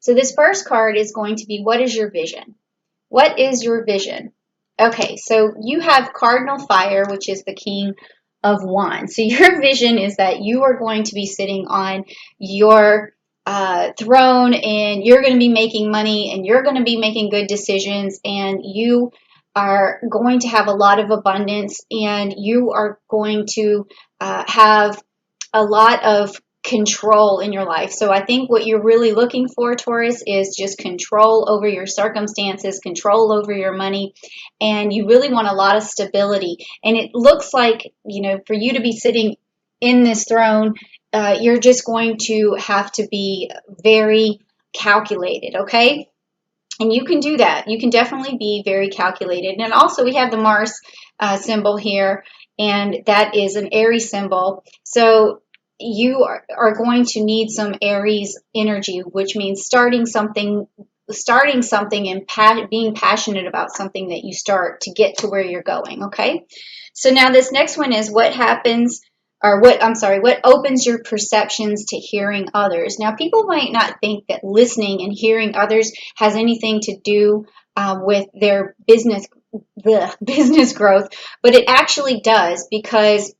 So this first card is going to be, what is your vision? What is your vision? Okay, so you have Cardinal Fire, which is the King of Wands. So your vision is that you are going to be sitting on your throne, and you're going to be making money, and you're going to be making good decisions, and you are going to have a lot of abundance, and you are going to have a lot of control in your life. So I think what you're really looking for, Taurus, is just control over your circumstances, control over your money, and you really want a lot of stability. And it looks like, for you to be sitting in this throne, you're just going to have to be very calculated, okay? And you can do that. You can definitely be very calculated. And also we have the Mars symbol here, and that is an Aries symbol. So you are going to need some Aries energy, which means starting something and being passionate about something that you start to get to where you're going, okay? So now this next one is what opens your perceptions to hearing others. Now, people might not think that listening and hearing others has anything to do with their business growth, but it actually does, because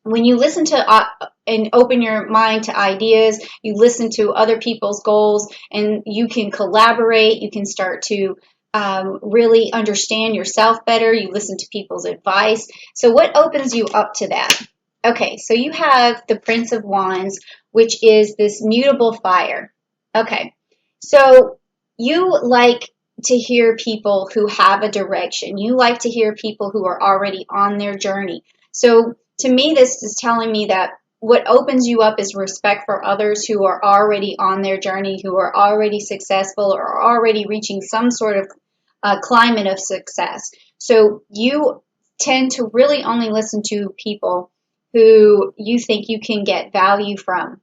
when you listen to and open your mind to ideas, you listen to other people's goals, and you can collaborate, you can start to really understand yourself better, you listen to people's advice. So what opens you up to that? Okay, so you have the Prince of Wands, which is this mutable fire. Okay, so you like to hear people who have a direction. You like to hear people who are already on their journey. So to me, this is telling me that what opens you up is respect for others who are already on their journey, who are already successful, or are already reaching some sort of climate of success. So you tend to really only listen to people who you think you can get value from.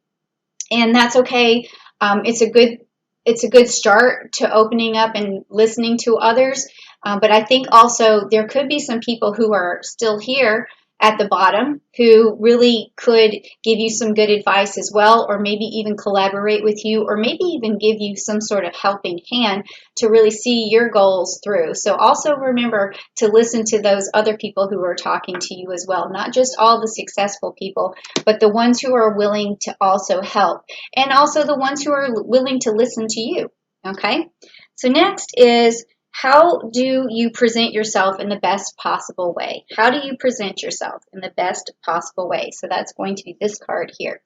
And that's okay. It's a good start to opening up and listening to others. But I think also there could be some people who are still here at the bottom who really could give you some good advice as well, or maybe even collaborate with you, or maybe even give you some sort of helping hand to really see your goals through. So also remember to listen to those other people who are talking to you as well, not just all the successful people, but the ones who are willing to also help, and also the ones who are willing to listen to you. Okay, so next is, how do you present yourself in the best possible way? How do you present yourself in the best possible way? So that's going to be this card here.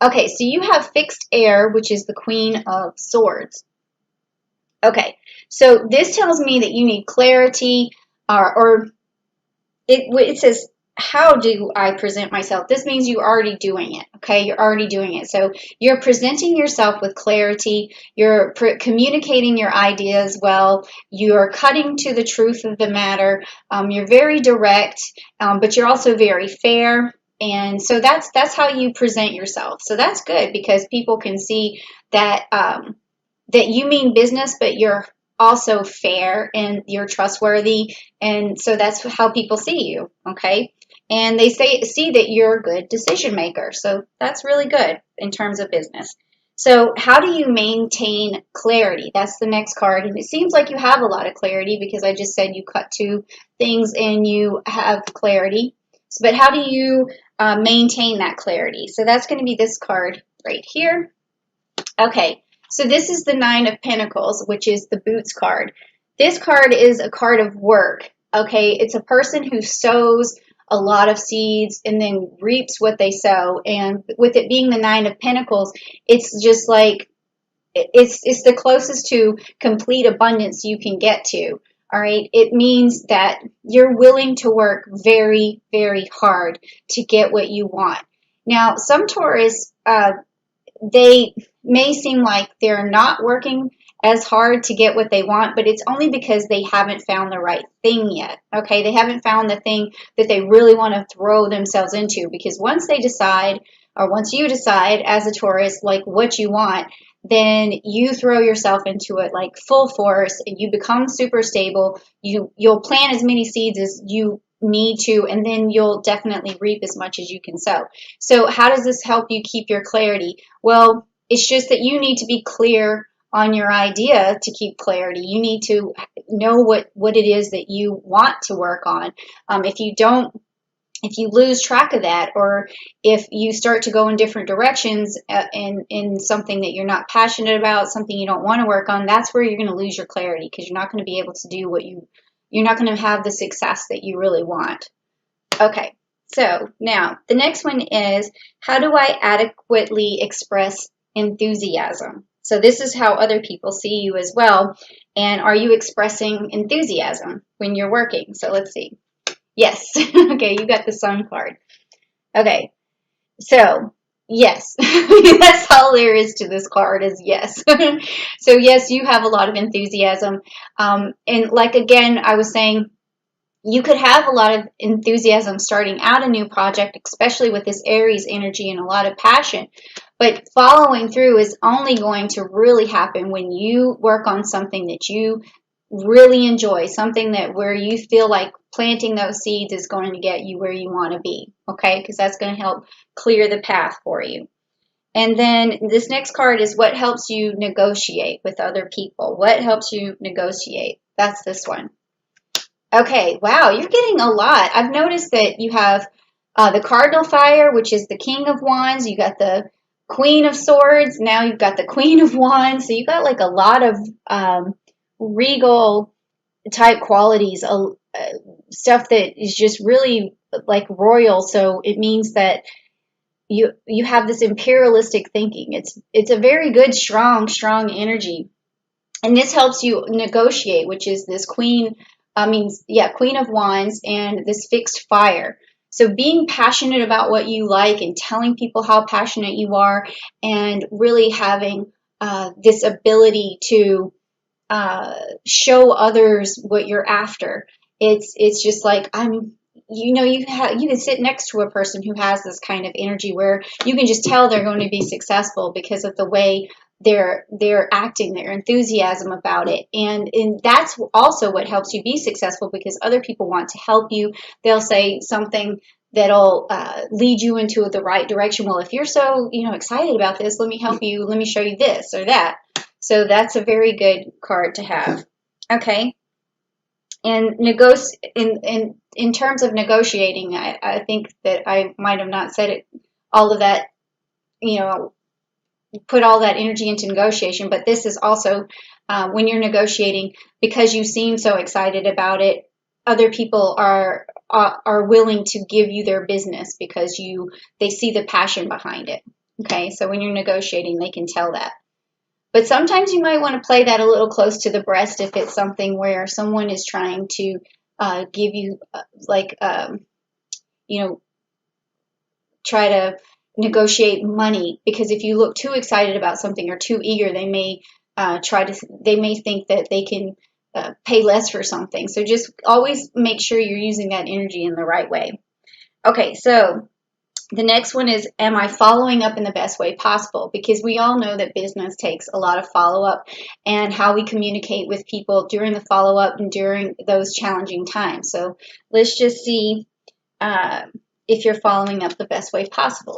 Okay, so you have fixed air, which is the Queen of Swords. Okay, so this tells me that you need clarity, or it says, how do I present myself? This means you're already doing it, okay? You're already doing it. So you're presenting yourself with clarity. You're communicating your ideas well. You're cutting to the truth of the matter. You're very direct, but you're also very fair. And so that's how you present yourself. So that's good, because people can see that that you mean business, but you're also fair and you're trustworthy. And so that's how people see you, okay? And they see that you're a good decision maker. So that's really good in terms of business. So how do you maintain clarity? That's the next card. And it seems like you have a lot of clarity, because I just said you cut to things and you have clarity. But how do you maintain that clarity? So that's going to be this card right here. Okay, so this is the Nine of Pentacles, which is the Boots card. This card is a card of work. Okay, it's a person who sows a lot of seeds and then reaps what they sow. And with it being the Nine of Pentacles, it's just like, it's the closest to complete abundance you can get to. All right, it means that you're willing to work very, very hard to get what you want. Now, some Taurus, they may seem like they're not working as hard to get what they want, but it's only because they haven't found the right thing yet. Okay, they haven't found the thing that they really want to throw themselves into, because once they decide, or once you decide as a Taurus, like what you want, then you throw yourself into it like full force, and you become super stable. You'll plant as many seeds as you need to, and then you'll definitely reap as much as you can sow. So how does this help you keep your clarity? Well, it's just that you need to be clear on your idea to keep clarity. You need to know what it is that you want to work on. If you lose track of that, or if you start to go in different directions in something that you're not passionate about, something you don't want to work on, that's where you're going to lose your clarity, because you're not going to be able to do you're not going to have the success that you really want. Okay, so now the next one is, how do I adequately express enthusiasm? So this is how other people see you as well. And are you expressing enthusiasm when you're working? So let's see. Yes. Okay, you got the sun card. Okay, so yes. That's all there is to this card, is yes. So yes, you have a lot of enthusiasm. And like, again, I was saying, you could have a lot of enthusiasm starting out a new project, especially with this Aries energy and a lot of passion. But following through is only going to really happen when you work on something that you really enjoy, something that where you feel like planting those seeds is going to get you where you want to be, okay? Because that's going to help clear the path for you. And then this next card is, what helps you negotiate with other people? What helps you negotiate? That's this one. Okay, wow, you're getting a lot. I've noticed that you have the Cardinal Fire, which is the King of Wands. You got the Queen of Swords. Now you've got the Queen of Wands. So you got like a lot of regal type qualities, stuff that is just really like royal. So it means that you have this imperialistic thinking. It's a very good, strong energy, and this helps you negotiate, which is this Queen of Wands and this fixed fire. So being passionate about what you like and telling people how passionate you are, and really having this ability to show others what you're after. It's just like, you can sit next to a person who has this kind of energy where you can just tell they're going to be successful because of the way they're acting, their enthusiasm about it, and that's also what helps you be successful, because other people want to help you. They'll say something that'll lead you into the right direction. Well, if you're so excited about this, let me help you. Let me show you this or that. So that's a very good card to have. Okay. And in terms of negotiating, I think that I might have not said it all of that, put all that energy into negotiation, but this is also when you're negotiating, because you seem so excited about it, other people are willing to give you their business because they see the passion behind it. Okay, so when you're negotiating, they can tell that. But sometimes you might want to play that a little close to the breast if it's something where someone is trying to give you try to negotiate money, because if you look too excited about something or too eager, they may think that they can pay less for something. So just always make sure you're using that energy in the right way. Okay, so the next one is, am I following up in the best way possible? Because we all know that business takes a lot of follow-up, and how we communicate with people during the follow-up and during those challenging times. So let's just see if you're following up the best way possible.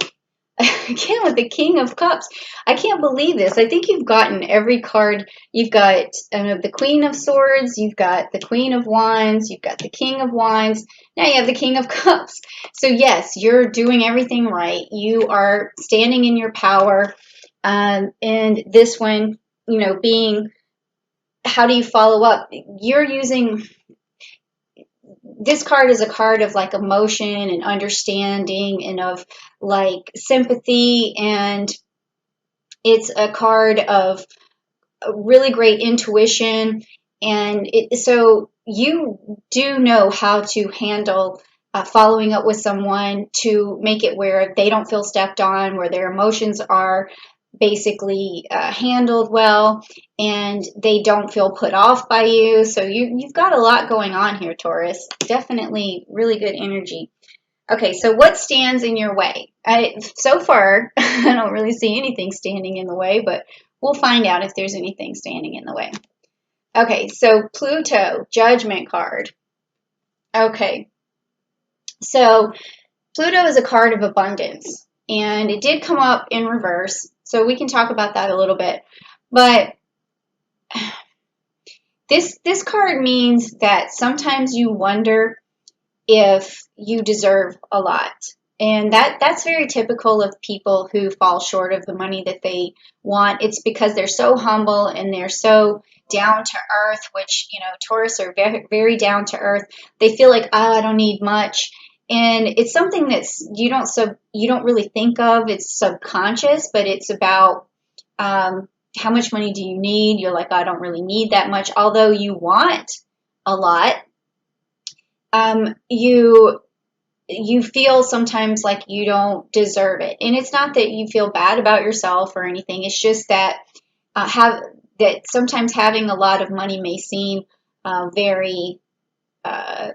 Again, with the King of Cups, I can't believe this. I think you've gotten every card. You've got the Queen of Swords, you've got the Queen of Wands, you've got the King of Wands, now you have the King of Cups. So yes, you're doing everything right. You are standing in your power. And this one, being, how do you follow up? You're using... This card is a card of like emotion and understanding and of like sympathy, and it's a card of really great intuition, and so you do know how to handle following up with someone to make it where they don't feel stepped on, where their emotions are basically handled well, and they don't feel put off by you. So you've got a lot going on here, Taurus. Definitely really good energy. Okay, so what stands in your way? So far, I don't really see anything standing in the way, but we'll find out if there's anything standing in the way. Okay, so Pluto, Judgment card. Okay, so Pluto is a card of abundance, and it did come up in reverse, so we can talk about that a little bit. But this card means that sometimes you wonder if you deserve a lot. And that's very typical of people who fall short of the money that they want. It's because they're so humble and they're so down to earth, which, Taurus are very, very down to earth. They feel like, oh, I don't need much. And it's something that's you don't really think of. It's subconscious, but it's about how much money do you need? You're like, I don't really need that much, although you want a lot. You feel sometimes like you don't deserve it, and it's not that you feel bad about yourself or anything. It's just that sometimes having a lot of money may seem very, I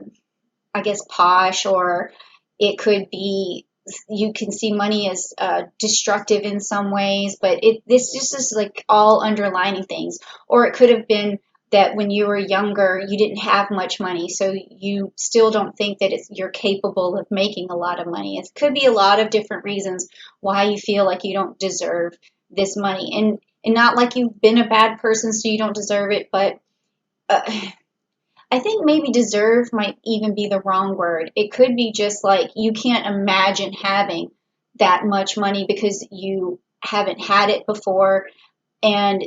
guess, posh, or it could be you can see money as destructive in some ways, but this just is like all underlining things. Or it could have been that when you were younger, you didn't have much money, so you still don't think that you're capable of making a lot of money. It could be a lot of different reasons why you feel like you don't deserve this money, and not like you've been a bad person so you don't deserve it, but I think maybe deserve might even be the wrong word. It could be just like you can't imagine having that much money because you haven't had it before, and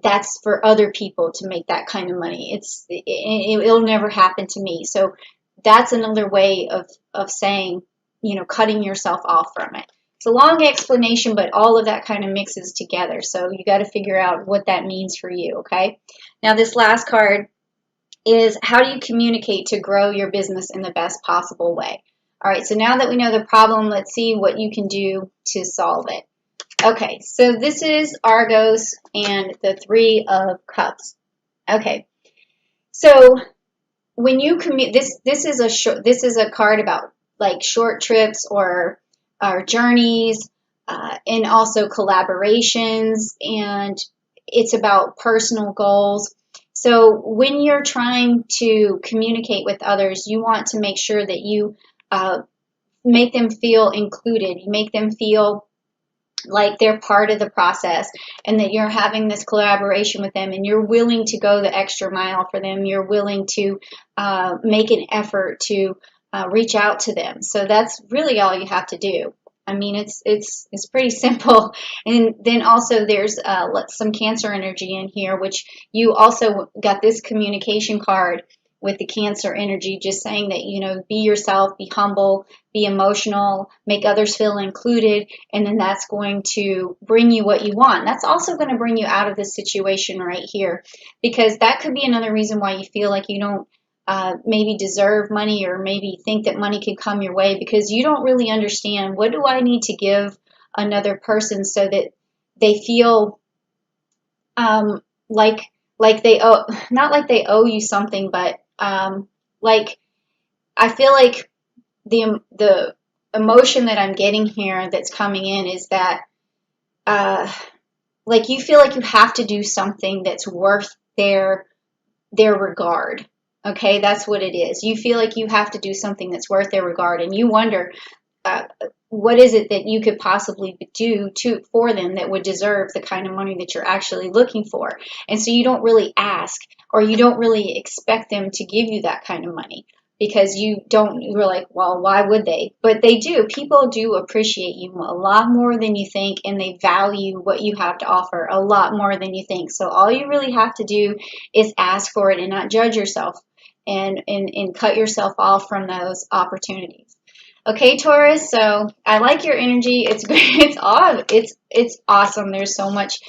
that's for other people to make that kind of money. It'll never happen to me. So that's another way of saying, cutting yourself off from it. It's a long explanation, but all of that kind of mixes together. So you got to figure out what that means for you, okay? Now this last card is, how do you communicate to grow your business in the best possible way? All right, so now that we know the problem, let's see what you can do to solve it. Okay, so this is Argos and the Three of Cups. Okay, so when you this is a card about like short trips or journeys, and also collaborations, and it's about personal goals. So when you're trying to communicate with others, you want to make sure that you make them feel included. You make them feel like they're part of the process, and that you're having this collaboration with them, and you're willing to go the extra mile for them. You're willing to make an effort to reach out to them. So that's really all you have to do. I mean, it's pretty simple. And then also there's some Cancer energy in here, which you also got this communication card with the Cancer energy, just saying that, be yourself, be humble, be emotional, make others feel included, and then that's going to bring you what you want. That's also going to bring you out of this situation right here, because that could be another reason why you feel like you don't maybe deserve money, or maybe think that money can come your way, because you don't really understand, what do I need to give another person so that they feel like they owe, not like they owe you something, but like I feel like the emotion that I'm getting here that's coming in is that like you feel like you have to do something that's worth their regard. Okay, that's what it is. You feel like you have to do something that's worth their regard, and you wonder what is it that you could possibly do for them that would deserve the kind of money that you're actually looking for. And so you don't really ask, or you don't really expect them to give you that kind of money, because you're like, well, why would they? But they do. People do appreciate you a lot more than you think, and they value what you have to offer a lot more than you think. So all you really have to do is ask for it and not judge yourself, and cut yourself off from those opportunities. Okay, Taurus, so I like your energy. It's great. It's awesome. There's so much,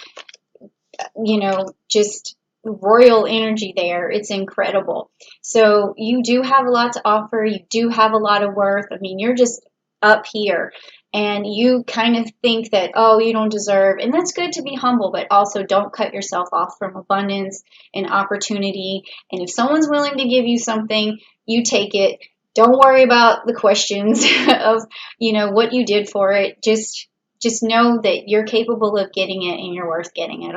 just royal energy there. It's incredible. So you do have a lot to offer. You do have a lot of worth. I mean, you're just up here, and you kind of think that, oh, you don't deserve, and that's good to be humble, but also don't cut yourself off from abundance and opportunity. And if someone's willing to give you something, you take it. Don't worry about the questions of, what you did for it. Just know that you're capable of getting it, and you're worth getting it. Okay?